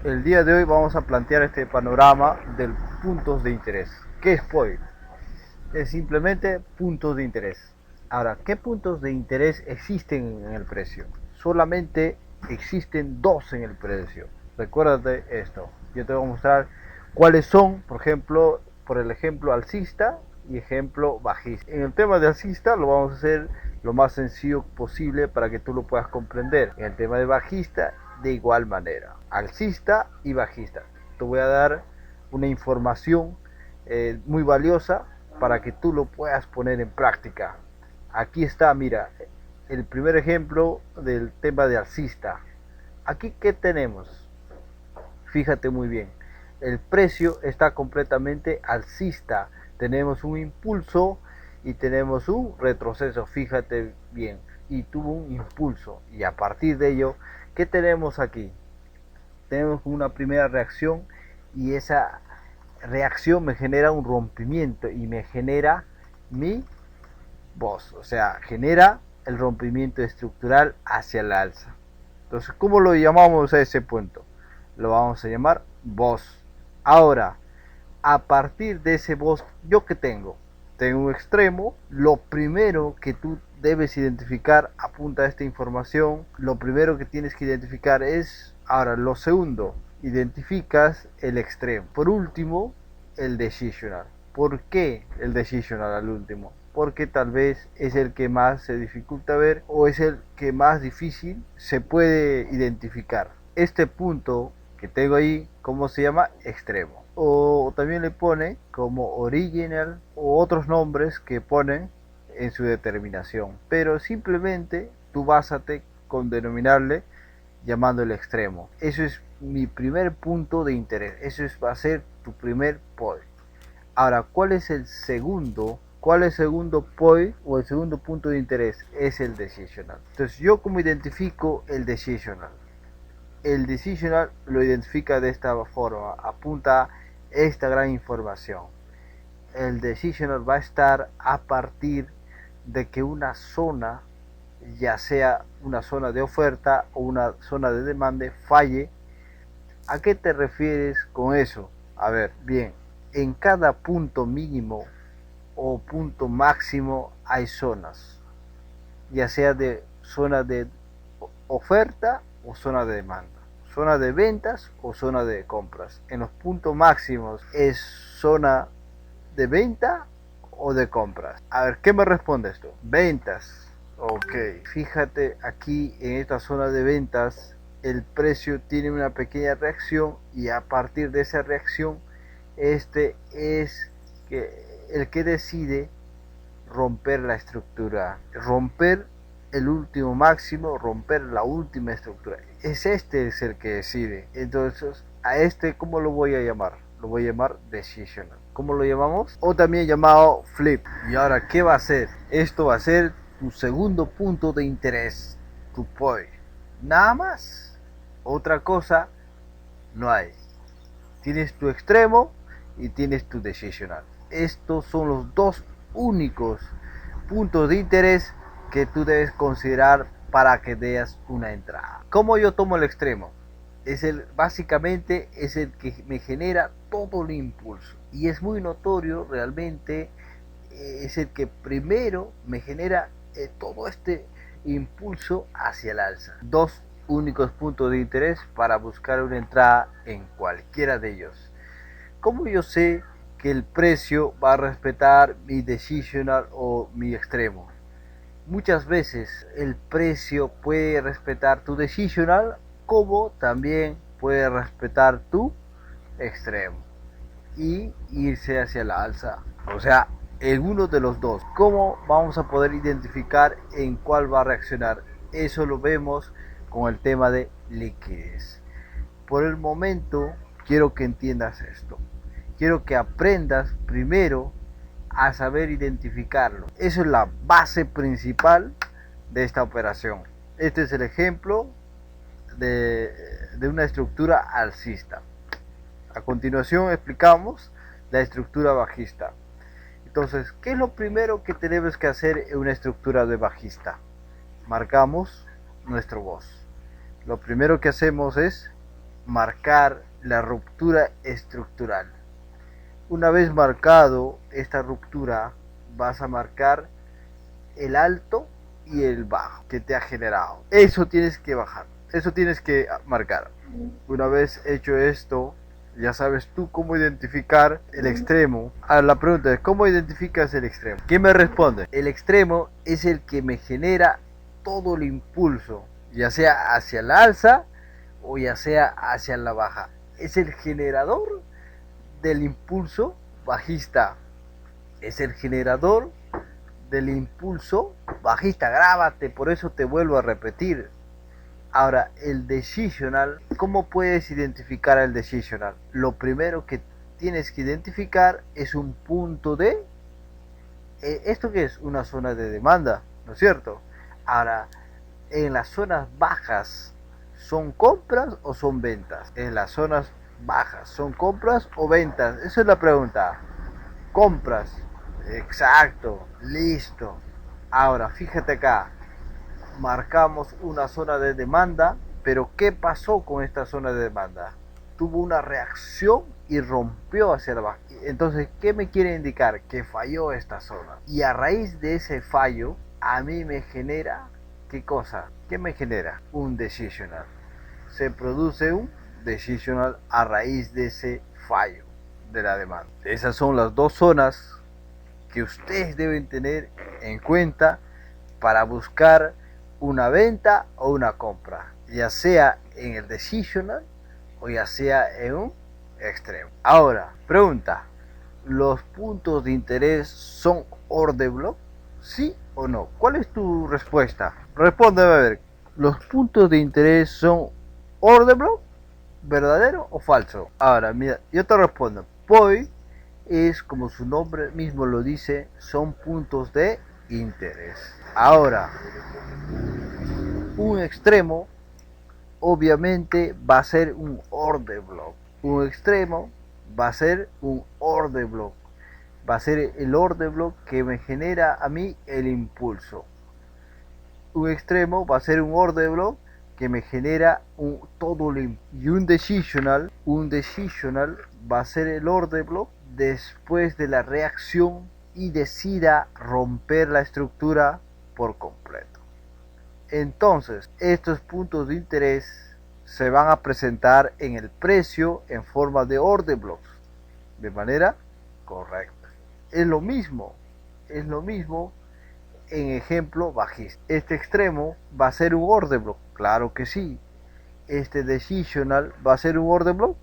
El día de hoy vamos a plantear este panorama de puntos de interés. ¿Qué es POI? Es simplemente puntos de interés. Ahora, ¿qué puntos de interés existen en el precio? Solamente existen dos en el precio. Recuérdate esto. Yo te voy a mostrar cuáles son, por el ejemplo alcista y ejemplo bajista. En el tema de alcista lo vamos a hacer lo más sencillo posible para que tú lo puedas comprender. En el tema de bajista, de igual manera. Alcista y bajista. Te voy a dar una información muy valiosa para que tú lo puedas poner en práctica. Aquí está, mira, el primer ejemplo del tema de alcista. Aquí, ¿qué tenemos? Fíjate muy bien. El precio está completamente alcista. Tenemos un impulso y tenemos un retroceso. Fíjate bien. Y tuvo un impulso. Y a partir de ello, ¿qué tenemos aquí? Tenemos una primera reacción y esa reacción me genera un rompimiento y me genera mi voz, o sea, genera el rompimiento estructural hacia el alza. Entonces, ¿cómo lo llamamos a ese punto? Lo vamos a llamar voz. Ahora, a partir de ese voz, ¿yo qué tengo? Tengo un extremo. Lo primero que tú debes identificar, apunta a esta información, lo primero que tienes que identificar es, ahora lo segundo, identificas el extremo. Por último, el decisional. ¿Por qué el decisional al último? Porque tal vez es el que más se dificulta ver o es el que más difícil se puede identificar. Este punto que tengo ahí, ¿cómo se llama? Extremo. O también le pone como original o otros nombres que ponen en su determinación. Pero simplemente tú básate con denominarle llamándole extremo. Eso es mi primer punto de interés. Va a ser tu primer point. Ahora, ¿cuál es el segundo? ¿Cuál es el segundo point o el segundo punto de interés? Es el decisional. Entonces, ¿yo cómo identifico el decisional? El decisional lo identifica de esta forma, apunta esta gran información. El decisional va a estar a partir de que una zona, ya sea una zona de oferta o una zona de demanda, falle. ¿A qué te refieres con eso? A ver, bien, en cada punto mínimo o punto máximo hay zonas, ya sea de zona de oferta o zona de demanda, zona de ventas o zona de compras. En los puntos máximos es zona de venta o de compras. A ver, ¿qué me responde esto? Ventas. Ok, fíjate aquí en esta zona de ventas el precio tiene una pequeña reacción y a partir de esa reacción este es el que decide romper la estructura, romper el último máximo, romper la última estructura. Es el que decide. Entonces, a este, ¿cómo lo voy a llamar? Lo voy a llamar decisional. ¿Cómo lo llamamos? O también llamado flip. Y ahora, ¿qué va a hacer? Esto va a ser tu segundo punto de interés, tu point. Nada más. Otra cosa no hay. Tienes tu extremo y tienes tu decisional. Estos son los dos únicos puntos de interés que tú debes considerar para que des una entrada. ¿Cómo yo tomo el extremo? Básicamente es el que me genera todo el impulso y es muy notorio realmente, es el que primero me genera todo este impulso hacia el alza. Dos únicos puntos de interés para buscar una entrada en cualquiera de ellos. ¿Cómo yo sé que el precio va a respetar mi decisional o mi extremo? Muchas veces el precio puede respetar tu decisional como también puede respetar tu extremo y irse hacia la alza. O sea, en uno de los dos. ¿Cómo vamos a poder identificar en cuál va a reaccionar? Eso lo vemos con el tema de liquidez. Por el momento quiero que entiendas esto. Quiero que aprendas primero a saber identificarlo. Eso es la base principal de esta operación. Este es el ejemplo de una estructura alcista. A continuación explicamos la estructura bajista. Entonces, ¿qué es lo primero que tenemos que hacer en una estructura de bajista? Marcamos nuestro voz. Lo primero que hacemos es marcar la ruptura estructural. Una vez marcado esta ruptura, vas a marcar el alto y el bajo que te ha generado. Eso tienes que bajar, eso tienes que marcar. Una vez hecho esto, ya sabes tú cómo identificar el extremo. Ahora la pregunta es, ¿cómo identificas el extremo? ¿Quién me responde? El extremo es el que me genera todo el impulso, ya sea hacia la alza o ya sea hacia la baja. Es el generador del impulso bajista. Es el generador del impulso bajista. Grábate, por eso te vuelvo a repetir. Ahora, el decisional, ¿cómo puedes identificar el decisional? Lo primero que tienes que identificar es un punto de... ¿Esto qué es? Una zona de demanda, ¿no es cierto? Ahora, en las zonas bajas, ¿son compras o son ventas? En las zonas bajas, ¿son compras o ventas? Esa es la pregunta. Compras. Exacto, listo. Ahora, fíjate acá. Marcamos una zona de demanda, pero ¿qué pasó con esta zona de demanda? Tuvo una reacción y rompió hacia la baja. Entonces, ¿qué me quiere indicar? Que falló esta zona. Y a raíz de ese fallo, a mí me genera, ¿qué cosa? ¿Qué me genera? Un decisional. Se produce un decisional a raíz de ese fallo de la demanda. Esas son las dos zonas que ustedes deben tener en cuenta para buscar una venta o una compra, ya sea en el decisional o ya sea en un extremo. Ahora, pregunta, ¿los puntos de interés son order block? ¿Sí o no? ¿Cuál es tu respuesta? Respóndeme a ver, ¿los puntos de interés son order block? ¿Verdadero o falso? Ahora, mira, yo te respondo, POI es, como su nombre mismo lo dice, son puntos de interés. Ahora, un extremo obviamente va a ser un order block. Un extremo va a ser un order block. Va a ser el order block que me genera a mí el impulso. Un extremo va a ser un order block que me genera todo el impulso. Y un decisional va a ser el order block después de la reacción y decida romper la estructura por completo. Entonces, estos puntos de interés se van a presentar en el precio en forma de order blocks, de manera correcta. Es lo mismo en ejemplo bajista. Este extremo va a ser un order block, claro que sí. Este decisional va a ser un order block,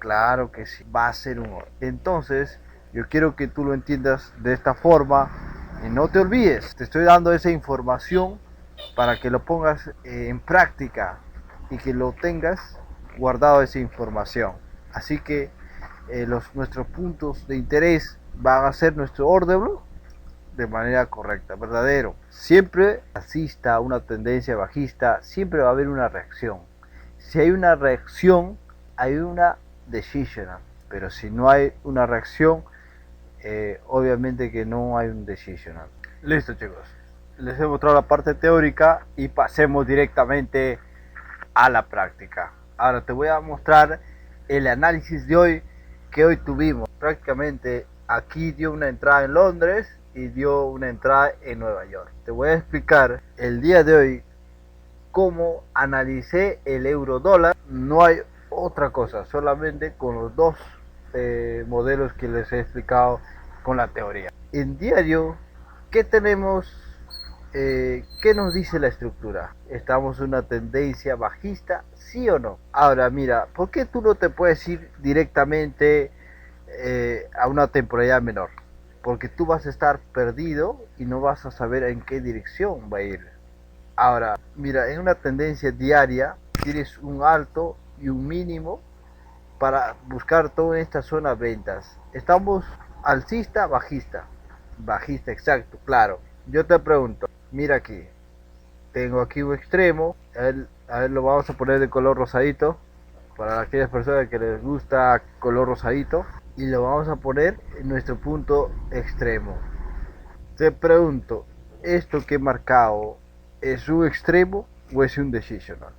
claro que sí, va a ser un order. Entonces, yo quiero que tú lo entiendas de esta forma y no te olvides, te estoy dando esa información para que lo pongas en práctica y que lo tengas guardado esa información. Así que nuestros puntos de interés van a ser nuestro order block de manera correcta, verdadero. Siempre asista a una tendencia bajista, siempre va a haber una reacción. Si hay una reacción, hay una decisional, pero si no hay una reacción, obviamente que no hay un decisional. Listo, chicos, les he mostrado la parte teórica y pasemos directamente a la práctica. Ahora te voy a mostrar el análisis de hoy que hoy tuvimos. Prácticamente aquí dio una entrada en Londres y dio una entrada en Nueva York. Te voy a explicar el día de hoy cómo analicé el euro dólar. No hay otra cosa, solamente con los dos modelos que les he explicado con la teoría. En diario, ¿qué tenemos? ¿Qué nos dice la estructura? ¿Estamos en una tendencia bajista? ¿Sí o no? Ahora mira, ¿por qué tú no te puedes ir directamente a una temporalidad menor? Porque tú vas a estar perdido y no vas a saber en qué dirección va a ir. Ahora, mira, en una tendencia diaria tienes un alto y un mínimo para buscar toda esta zona ventas. Estamos alcista, bajista. Bajista, exacto, claro. Yo te pregunto, mira aquí, tengo aquí un extremo, a ver, lo vamos a poner de color rosadito, para aquellas personas que les gusta color rosadito, y lo vamos a poner en nuestro punto extremo. Te pregunto, ¿esto que he marcado es un extremo o es un decisional?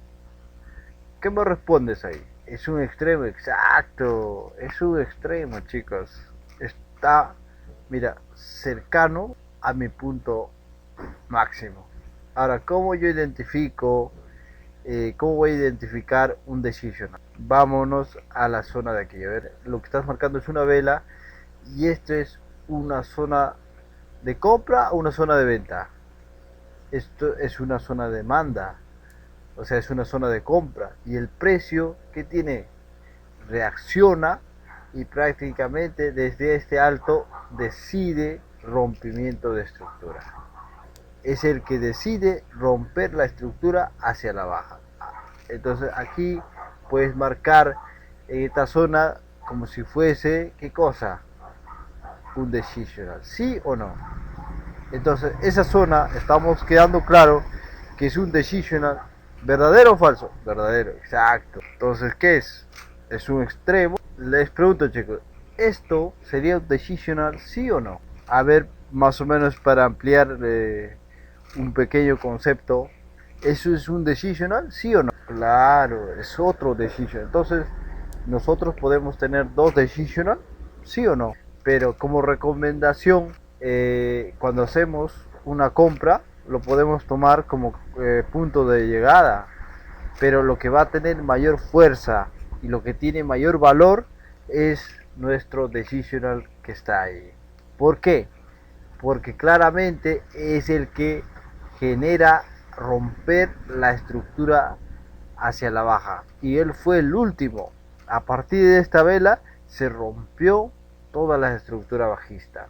¿Qué me respondes ahí? Es un extremo, exacto. Es un extremo, chicos. Está, mira, cercano a mi punto máximo. Ahora, ¿cómo yo identifico, cómo voy a identificar un decisional? Vámonos a la zona de aquí. A ver, lo que estás marcando es una vela y esto es una zona de compra o una zona de venta. Esto es una zona de demanda, o sea, es una zona de compra. Y el precio que tiene reacciona y prácticamente desde este alto decide rompimiento de estructura. Es el que decide romper la estructura hacia la baja. Entonces aquí puedes marcar esta zona como si fuese, ¿qué cosa? Un decisional, ¿sí o no? Entonces esa zona estamos quedando claro que es un decisional. ¿Verdadero o falso? Verdadero, exacto. Entonces, ¿qué es? Es un extremo. Les pregunto, chicos, ¿esto sería un decisional, sí o no? A ver, más o menos para ampliar un pequeño concepto, ¿eso es un decisional, sí o no? Claro, es otro decisional. Entonces, nosotros podemos tener dos decisional, sí o no. Pero como recomendación, cuando hacemos una compra, lo podemos tomar como punto de llegada, pero lo que va a tener mayor fuerza y lo que tiene mayor valor es nuestro decisional que está ahí. ¿Por qué? Porque claramente es el que genera romper la estructura hacia la baja y él fue el último. A partir de esta vela se rompió toda la estructura bajista.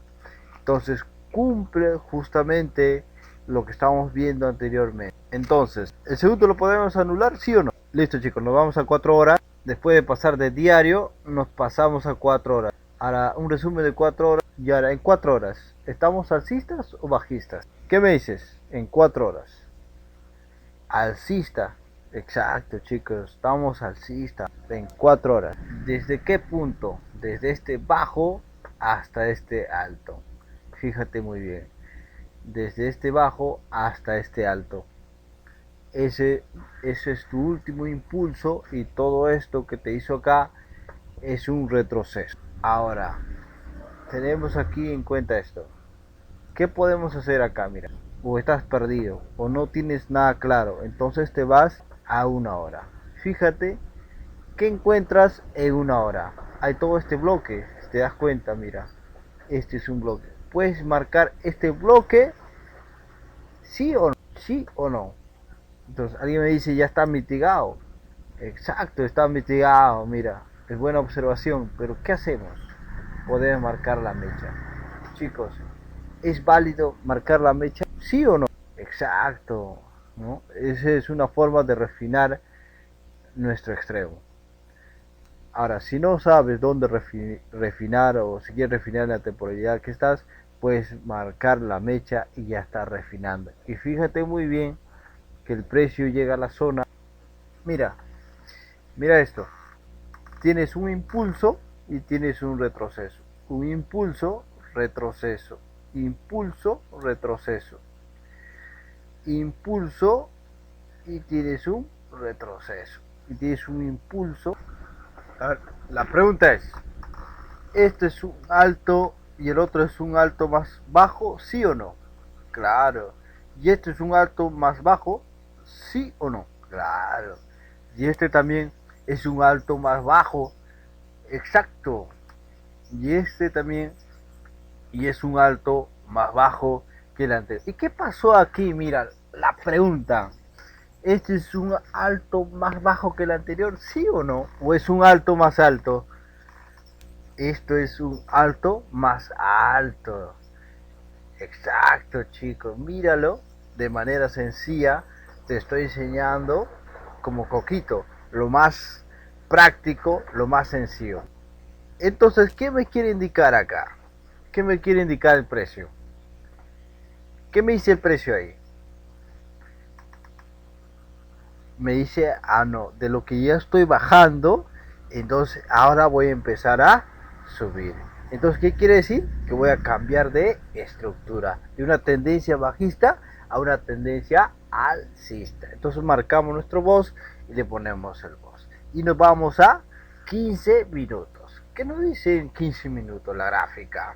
Entonces cumple justamente lo que estábamos viendo anteriormente. Entonces, ¿el segundo lo podemos anular, sí o no? Listo, chicos, nos vamos a 4 horas. Después de pasar de diario, nos pasamos a 4 horas. Ahora, un resumen de 4 horas. Y ahora, en 4 horas, ¿estamos alcistas o bajistas? ¿Qué me dices? En 4 horas. Alcista. Exacto, chicos, estamos alcista en 4 horas. ¿Desde qué punto? Desde este bajo hasta este alto. Fíjate muy bien. Desde este bajo hasta este alto. Ese es tu último impulso y todo esto que te hizo acá es un retroceso. Ahora, tenemos aquí en cuenta esto. ¿Qué podemos hacer acá? Mira, o estás perdido o no tienes nada claro, entonces te vas a una hora. Fíjate qué encuentras en una hora. Hay todo este bloque, si te das cuenta, mira, este es un bloque. Puedes marcar este bloque, sí o no, sí o no. Entonces alguien me dice, ya está mitigado. Exacto, está mitigado, mira, es buena observación, pero ¿qué hacemos? Podemos marcar la mecha. Chicos, ¿es válido marcar la mecha? ¿Sí o no? Exacto, ¿no? Esa es una forma de refinar nuestro extremo. Ahora, si no sabes dónde refinar o si quieres refinar en la temporalidad que estás, puedes marcar la mecha y ya está refinando. Y fíjate muy bien que el precio llega a la zona. Mira, mira esto. Tienes un impulso y tienes un retroceso. Un impulso, retroceso. Impulso, retroceso. Impulso y tienes un retroceso. Y tienes un impulso. A ver, la pregunta es, ¿este es un alto y el otro es un alto más bajo, sí o no? Claro. ¿Y este es un alto más bajo, sí o no? Claro. ¿Y este también es un alto más bajo? Exacto. Y este también, y es un alto más bajo que el anterior. ¿Y qué pasó aquí? Mira, la pregunta. ¿Este es un alto más bajo que el anterior? ¿Sí o no? ¿O es un alto más alto? Esto es un alto más alto. Exacto, chicos. Míralo de manera sencilla. Te estoy enseñando como coquito. Lo más práctico, lo más sencillo. Entonces, ¿qué me quiere indicar acá? ¿Qué me quiere indicar el precio? ¿Qué me dice el precio ahí? Me dice, ah no, de lo que ya estoy bajando, entonces ahora voy a empezar a subir. Entonces, ¿qué quiere decir? Que voy a cambiar de estructura, de una tendencia bajista a una tendencia alcista. Entonces marcamos nuestro boss y le ponemos el boss. y nos vamos a 15 minutos. ¿Qué nos dice en 15 minutos la gráfica?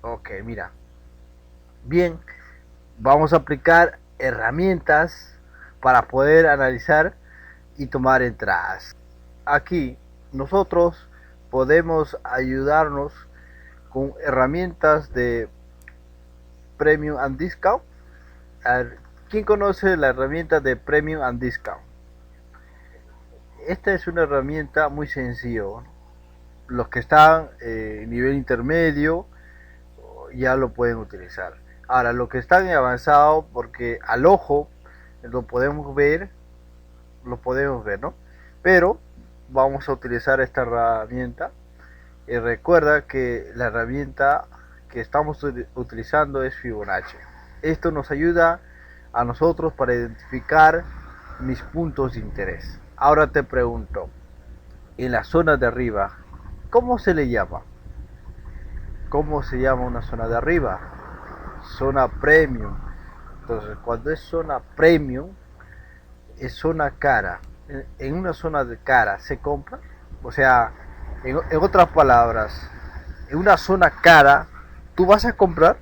Ok, mira. Bien, vamos a aplicar herramientas para poder analizar y tomar entradas. Aquí nosotros podemos ayudarnos con herramientas de Premium and Discount. A ver, ¿quién conoce la herramienta de Premium and Discount? Esta es una herramienta muy sencilla. Los que están en nivel intermedio ya lo pueden utilizar. Ahora, los que están en avanzado, porque al ojo lo podemos ver, ¿no? Pero vamos a utilizar esta herramienta. Recuerda que la herramienta que estamos utilizando es Fibonacci. Esto nos ayuda a nosotros para identificar mis puntos de interés. Ahora te pregunto, en la zona de arriba, ¿cómo se le llama? ¿Cómo se llama una zona de arriba? Zona premium. Entonces, cuando es zona premium, es zona cara. En una zona de cara se compra. O sea, en otras palabras, en una zona cara, ¿tú vas a comprar?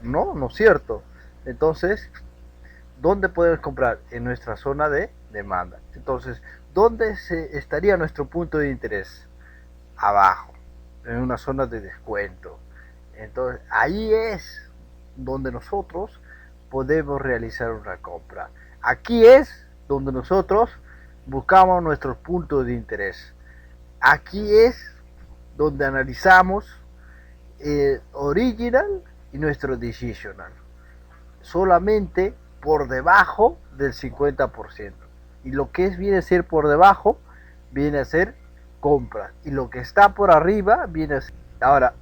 No, no es cierto. Entonces, ¿dónde podemos comprar? En nuestra zona de demanda. Entonces, ¿dónde estaría nuestro punto de interés? Abajo, en una zona de descuento. Entonces, ahí es donde nosotros podemos realizar una compra. Aquí es donde nosotros buscamos nuestros puntos de interés. Aquí es donde analizamos el original y nuestro decisional. Solamente por debajo del 50%. Y lo que viene a ser por debajo viene a ser compra. Y lo que está por arriba viene a ser... Ahora,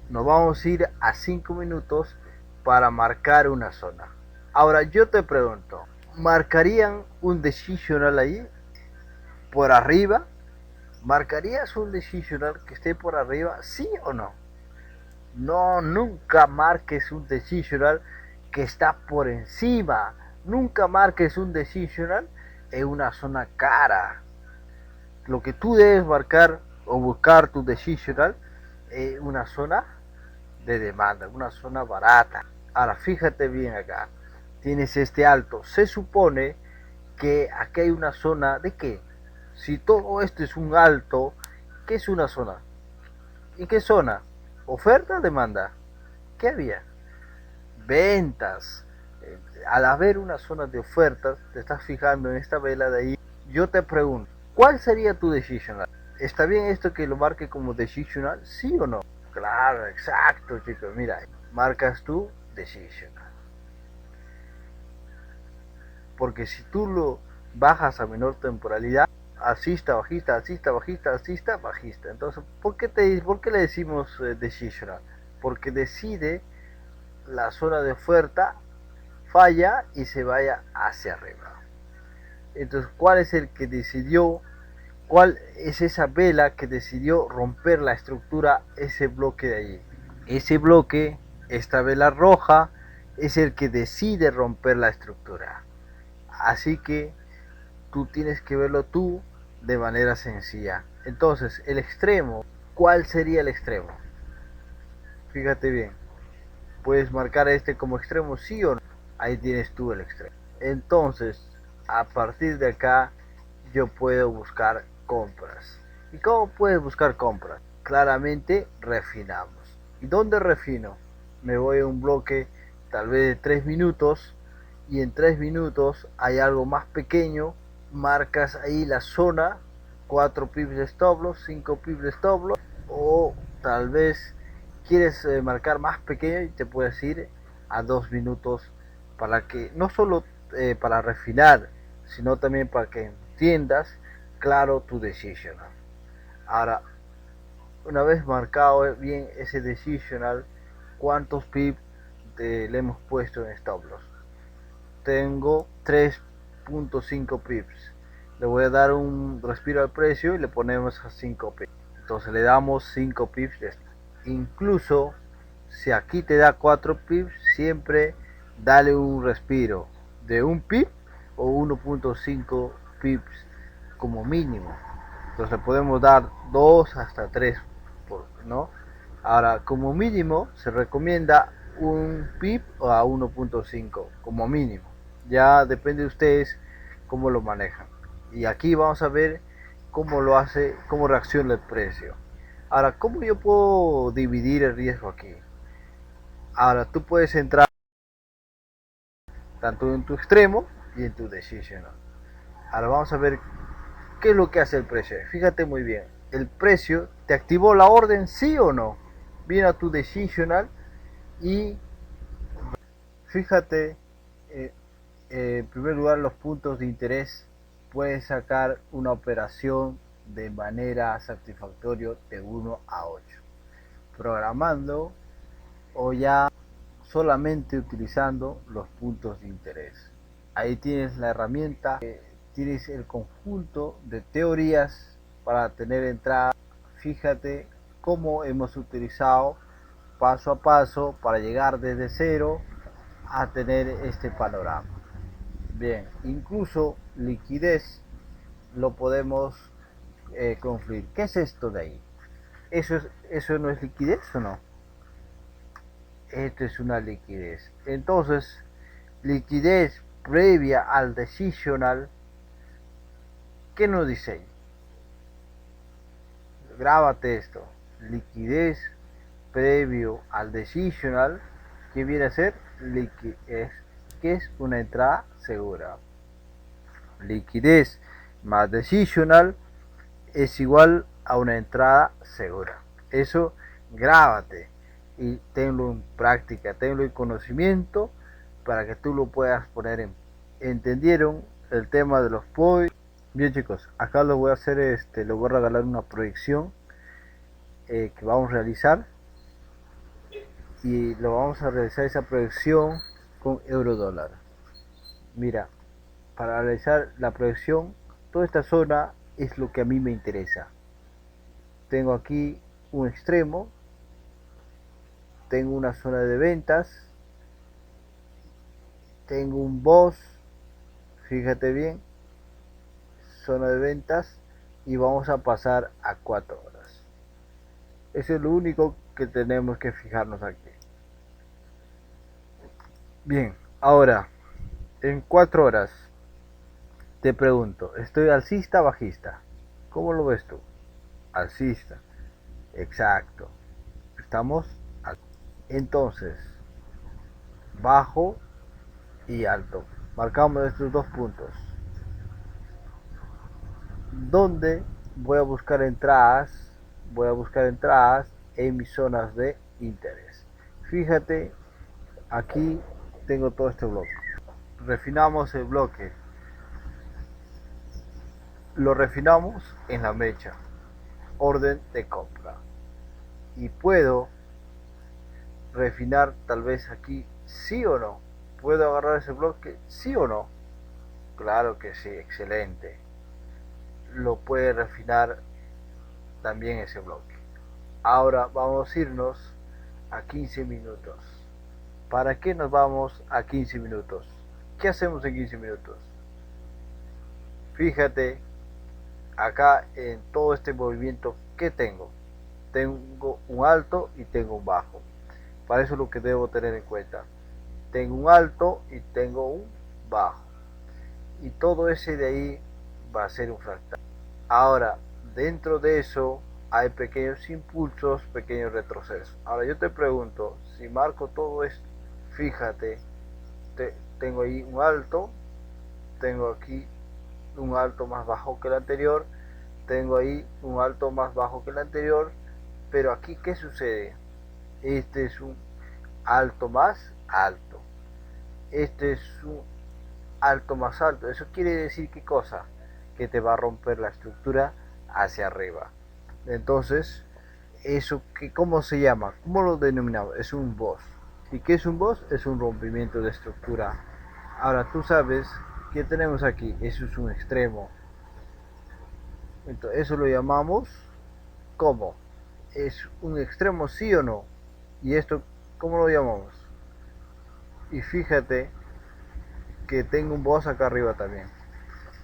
nos vamos a ir a 5 minutos para marcar una zona. Ahora yo te pregunto, ¿marcarían un decisional ahí? ¿Por arriba? ¿Marcarías un decisional que esté por arriba? ¿Sí o no? No, nunca marques un decisional que está por encima. Nunca marques un decisional en una zona cara. Lo que tú debes marcar o buscar tu decisional es una zona de demanda, una zona barata. Ahora fíjate bien acá, tienes este alto. Se supone que aquí hay una zona de qué. Si todo esto es un alto, ¿qué es una zona? ¿En qué zona? Oferta, demanda. ¿Qué había? Ventas. Al haber una zona de ofertas, te estás fijando en esta vela de ahí. Yo te pregunto, ¿cuál sería tu decisional? ¿Está bien esto que lo marque como decisional? ¿Sí o no? Claro, exacto, chicos. Mira, marcas tu decisional. Porque si tú lo bajas a menor temporalidad, alcista, bajista, alcista, bajista, alcista, bajista. Entonces, ¿por qué le decimos decisional? Porque decide la zona de oferta, falla y se vaya hacia arriba. Entonces, ¿cuál es el que decidió? ¿Cuál es esa vela que decidió romper la estructura, ese bloque de allí? Ese bloque, esta vela roja, es el que decide romper la estructura. Así que tú tienes que verlo tú de manera sencilla. Entonces, el extremo, ¿cuál sería el extremo? Fíjate bien. Puedes marcar este como extremo, sí o no. Ahí tienes tú el extremo. Entonces, a partir de acá, yo puedo buscar compras. ¿Y cómo puedes buscar compras? Claramente refinamos. ¿Y dónde refino? Me voy a un bloque tal vez de 3 minutos y en 3 minutos hay algo más pequeño, marcas ahí la zona, 4 pips de stop loss, 5 pips de stop loss, o tal vez quieres marcar más pequeño y te puedes ir a 2 minutos para que no solo para refinar, sino también para que entiendas claro tu decisional. Ahora, una vez marcado bien ese decisional, ¿cuántos pips le hemos puesto en stop loss? Tengo 3.5 pips. Le voy a dar un respiro al precio y le ponemos a 5 pips. Entonces le damos 5 pips. Incluso si aquí te da 4 pips, siempre dale un respiro de un pip o 1.5 pips como mínimo. Entonces podemos dar 2 hasta 3, ¿no? Ahora, como mínimo se recomienda un pip a 1.5 como mínimo. Ya depende de ustedes cómo lo manejan. Y aquí vamos a ver cómo lo hace, cómo reacciona el precio. Ahora, ¿cómo yo puedo dividir el riesgo aquí? Ahora, tú puedes entrar tanto en tu extremo y en tu decisional. Ahora vamos a ver qué es lo que hace el precio. Fíjate muy bien, el precio te activó la orden, sí o no. Viene a tu decisional y fíjate, eh, en primer lugar, los puntos de interés. Puedes sacar una operación de manera satisfactoria de 1 a 8, programando o ya solamente utilizando los puntos de interés. Ahí tienes la herramienta, tienes el conjunto de teorías para tener entrada. Fíjate cómo hemos utilizado paso a paso para llegar desde cero a tener este panorama. Bien, incluso liquidez lo podemos confluir. ¿Qué es esto de ahí? ¿Eso no es liquidez o no? Esto es una liquidez. Entonces, liquidez previa al decisional, ¿qué nos dice ahí? Grábate esto. Liquidez previo al decisional, ¿qué viene a ser? Liquidez, que es una entrada segura. Liquidez más decisional es igual a una entrada segura. Eso grábate y tenlo en práctica, tenlo en conocimiento para que tú lo puedas poner en. ¿Entendieron el tema de los POI? Bien chicos, acá lo voy a hacer, les voy a regalar una proyección que vamos a realizar y lo vamos a realizar esa proyección con euro dólar. Mira, para realizar la proyección, toda esta zona es lo que a mí me interesa. Tengo aquí un extremo, tengo una zona de ventas, tengo un boss, fíjate bien, zona de ventas, y vamos a pasar a 4 horas. Eso es lo único que tenemos que fijarnos aquí. Bien, ahora en 4 horas te pregunto, ¿estoy alcista o bajista? ¿Cómo lo ves tú? Alcista, exacto. Estamos entonces bajo y alto. Marcamos estos dos puntos. ¿Dónde voy a buscar entradas? Voy a buscar entradas en mis zonas de interés. Fíjate, aquí tengo todo este bloque. Refinamos el bloque. Lo refinamos en la mecha. Orden de compra. Y puedo refinar tal vez aquí sí o no. ¿Puedo agarrar ese bloque sí o no? Claro que sí, excelente. Lo puede refinar también ese bloque. Ahora vamos a irnos a 15 minutos. ¿Para qué nos vamos a 15 minutos? ¿Qué hacemos en 15 minutos? Fíjate acá en todo este movimiento que tengo. Tengo un alto y tengo un bajo. Para eso es lo que debo tener en cuenta. Tengo un alto y tengo un bajo. Y todo ese de ahí va a ser un fractal. Ahora, dentro de eso hay pequeños impulsos, pequeños retrocesos. Ahora yo te pregunto, si marco todo esto, fíjate, tengo ahí un alto, tengo aquí un alto más bajo que el anterior, tengo ahí un alto más bajo que el anterior, pero aquí ¿qué sucede? Este es un alto más alto, este es un alto más alto. Eso quiere decir ¿qué cosa? Que te va a romper la estructura hacia arriba. Entonces, eso que ¿cómo se llama? ¿Cómo lo denominamos? Es un boss. ¿Y qué es un boss? Es un rompimiento de estructura. Ahora tú sabes que tenemos aquí, eso es un extremo. Entonces, eso lo llamamos ¿cómo? ¿Es un extremo sí o no? Y esto, ¿cómo lo llamamos? Y fíjate que tengo un boss acá arriba también.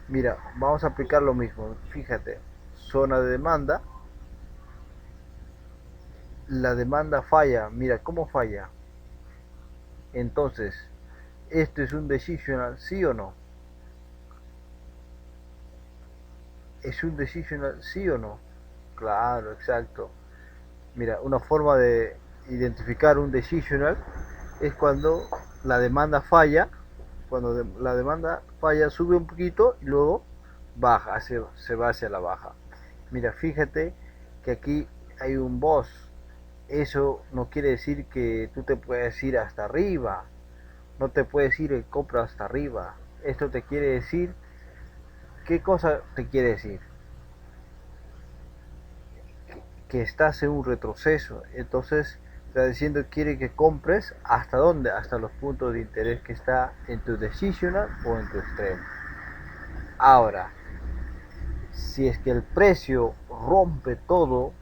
Mira, vamos a aplicar lo mismo. Fíjate, zona de demanda, la demanda falla. Mira cómo falla. Entonces, ¿esto es un decisional, sí o no? ¿Es un decisional, sí o no? Claro, exacto. Mira, una forma de identificar un decisional es cuando la demanda falla. Cuando la demanda falla, sube un poquito y luego baja, se va hacia la baja. Mira, fíjate que aquí hay un boss. Eso no quiere decir que tú te puedes ir hasta arriba. No te puedes ir en compra hasta arriba. Esto te quiere decir, ¿qué cosa te quiere decir? Que estás en un retroceso. Entonces, está diciendo quiere que compres hasta dónde, hasta los puntos de interés que está en tu decisional o en tu extremo. Ahora, si es que el precio rompe todo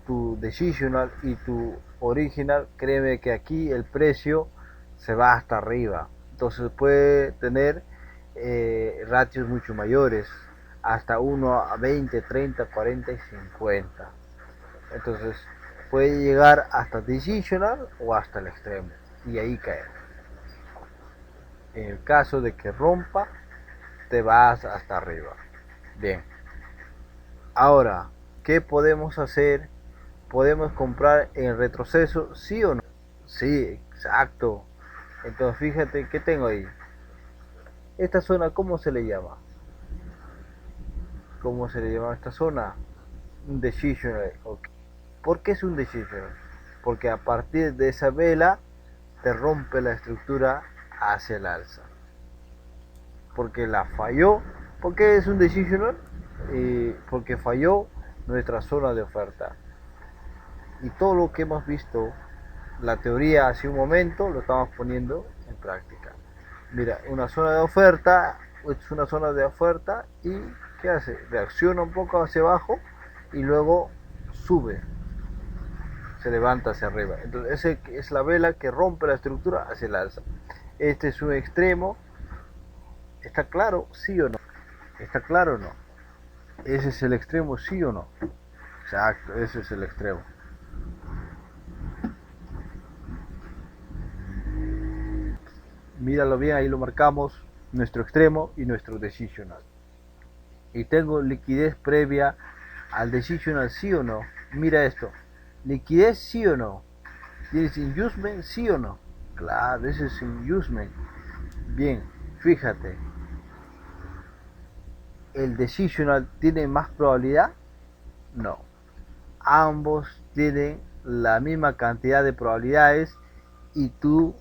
tu decisional y tu original, créeme que aquí el precio se va hasta arriba. Entonces puede tener ratios mucho mayores, hasta 1 a 20, 30, 40 y 50. Entonces puede llegar hasta decisional o hasta el extremo y ahí caer. En el caso de que rompa, te vas hasta arriba. Bien. Ahora, ¿qué podemos hacer? ¿Podemos comprar en retroceso? ¿Sí o no? Sí, exacto. Entonces fíjate que tengo ahí. Esta zona, ¿cómo se le llama? ¿Cómo se le llama a esta zona? Un decisional. Okay. ¿Por qué es un decisional? Porque a partir de esa vela te rompe la estructura hacia el alza. Porque la falló. ¿Por qué es un decisional? Porque falló nuestra zona de oferta. Y todo lo que hemos visto, la teoría hace un momento, lo estamos poniendo en práctica. Mira, una zona de oferta es una zona de oferta y ¿qué hace? Reacciona un poco hacia abajo y luego sube, se levanta hacia arriba. Entonces esa es la vela que rompe la estructura hacia el alza. Este es un extremo. ¿Está claro? ¿Sí o no? ¿Está claro o no? Ese es el extremo, ¿sí o no? Exacto, ese es el extremo. Míralo bien, ahí lo marcamos, nuestro extremo y nuestro decisional. Y tengo liquidez previa al decisional, sí o no. Mira esto, liquidez sí o no. ¿Tienes inducement, sí o no? Claro, ese es inducement. Bien, fíjate, ¿el decisional tiene más probabilidad? No. Ambos tienen la misma cantidad de probabilidades y tú,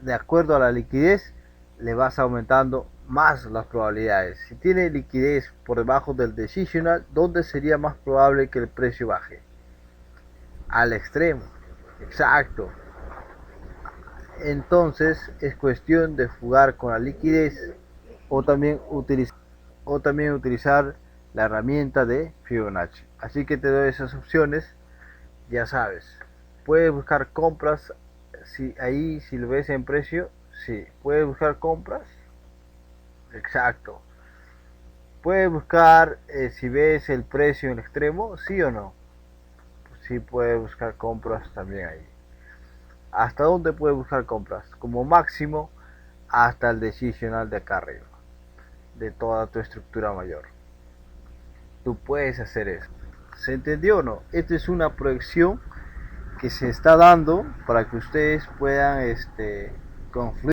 de acuerdo a la liquidez, le vas aumentando más las probabilidades. Si tiene liquidez por debajo del decisional, ¿dónde sería más probable que el precio baje? Al extremo. Exacto. Entonces es cuestión de jugar con la liquidez o también utilizar la herramienta de Fibonacci. Así que te doy esas opciones, ya sabes. Puedes buscar compras, si ahí si lo ves en precio, sí. Puedes buscar compras, exacto. Puedes buscar si ves el precio en extremo, sí o no. Sí puedes buscar compras también ahí. ¿Hasta dónde puedes buscar compras? Como máximo hasta el decisional de acá arriba, de toda tu estructura mayor. Tú puedes hacer eso. ¿Se entendió o no? Esta es una proyección que se está dando para que ustedes puedan confluir